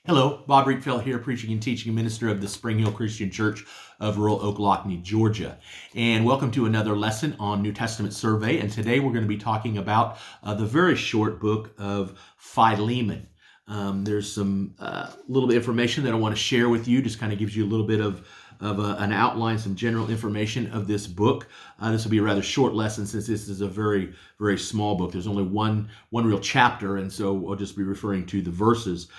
Hello, Bob Rietfeld here, preaching and teaching minister of the Spring Hill Christian Church of rural Ocklawackney, Georgia. And welcome to another lesson on New Testament survey. And today we're going to be talking about the very short book of Philemon. There's some little bit of information that I want to share with you, just kind of gives you a little bit of an outline, some general information of this book. This will be a rather short lesson since this is a very, very small book. There's only one real chapter, and so I'll just be referring to the verses.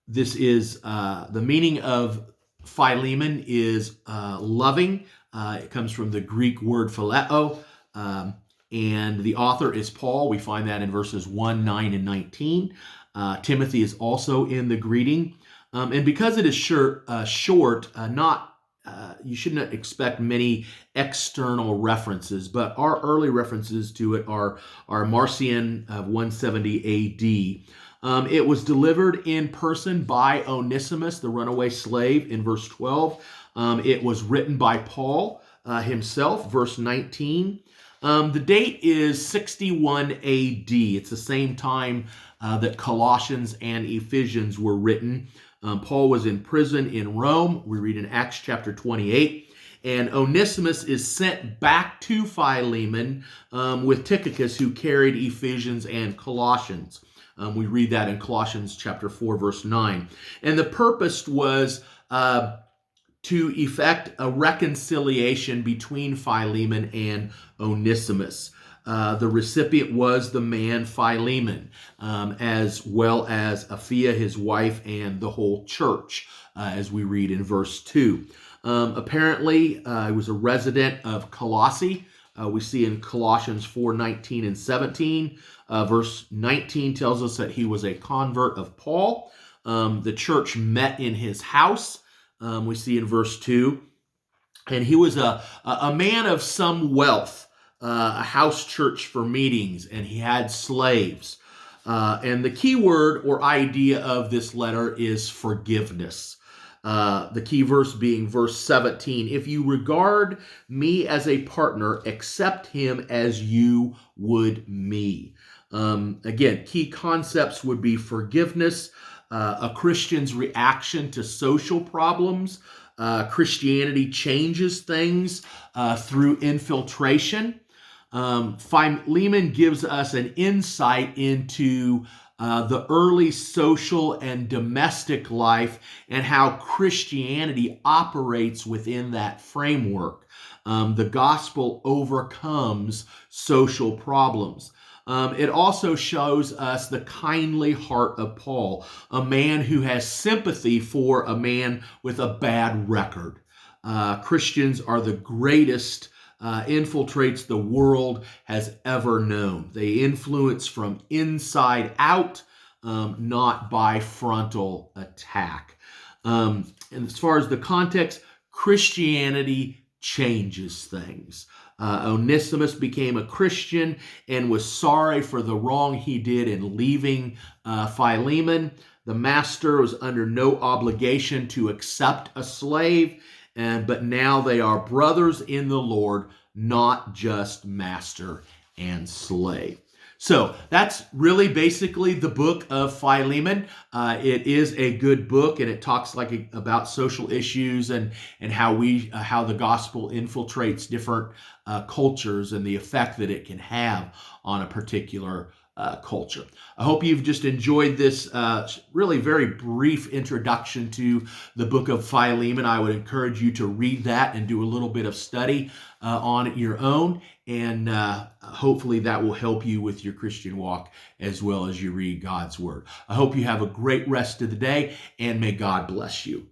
This is the meaning of Philemon is loving. It comes from the Greek word phileo, and the author is Paul. We find that in verses 1, 9, and 19. Timothy is also in the greeting. And because it is short, you should not expect many external references, but our early references to it are Marcion of 170 A.D., it was delivered in person by Onesimus, the runaway slave, in verse 12. It was written by Paul himself, verse 19. The date is 61 AD. It's the same time that Colossians and Ephesians were written. Paul was in prison in Rome. We read in Acts chapter 28. And Onesimus is sent back to Philemon with Tychicus, who carried Ephesians and Colossians. We read that in Colossians chapter 4, verse 9. And the purpose was to effect a reconciliation between Philemon and Onesimus. The recipient was the man Philemon, as well as Apphia, his wife, and the whole church, as we read in verse 2. Apparently, he was a resident of Colossae. We see in Colossians 4, 19 and 17. Verse 19 tells us that he was a convert of Paul. The church met in his house. We see in verse 2. And he was a man of some wealth, a house church for meetings, and he had slaves. And the key word or idea of this letter is forgiveness. The key verse being verse 17. If you regard me as a partner, accept him as you would me. Again, key concepts would be forgiveness, a Christian's reaction to social problems. Christianity changes things through infiltration. Philemon gives us an insight into the early social and domestic life and how Christianity operates within that framework. The gospel overcomes social problems. It also shows us the kindly heart of Paul, a man who has sympathy for a man with a bad record. Christians are the greatest infiltrates the world has ever known. They influence from inside out, not by frontal attack. And as far as the context, Christianity changes things. Onesimus became a Christian and was sorry for the wrong he did in leaving Philemon. The master was under no obligation to accept a slave, but now they are brothers in the Lord, not just master and slave. So that's really basically the book of Philemon. It is a good book, and it talks about social issues and how the gospel infiltrates different cultures and the effect that it can have on a particular culture. I hope you've just enjoyed this really very brief introduction to the book of Philemon. I would encourage you to read that and do a little bit of study on your own, and hopefully that will help you with your Christian walk as well as you read God's Word. I hope you have a great rest of the day, and may God bless you.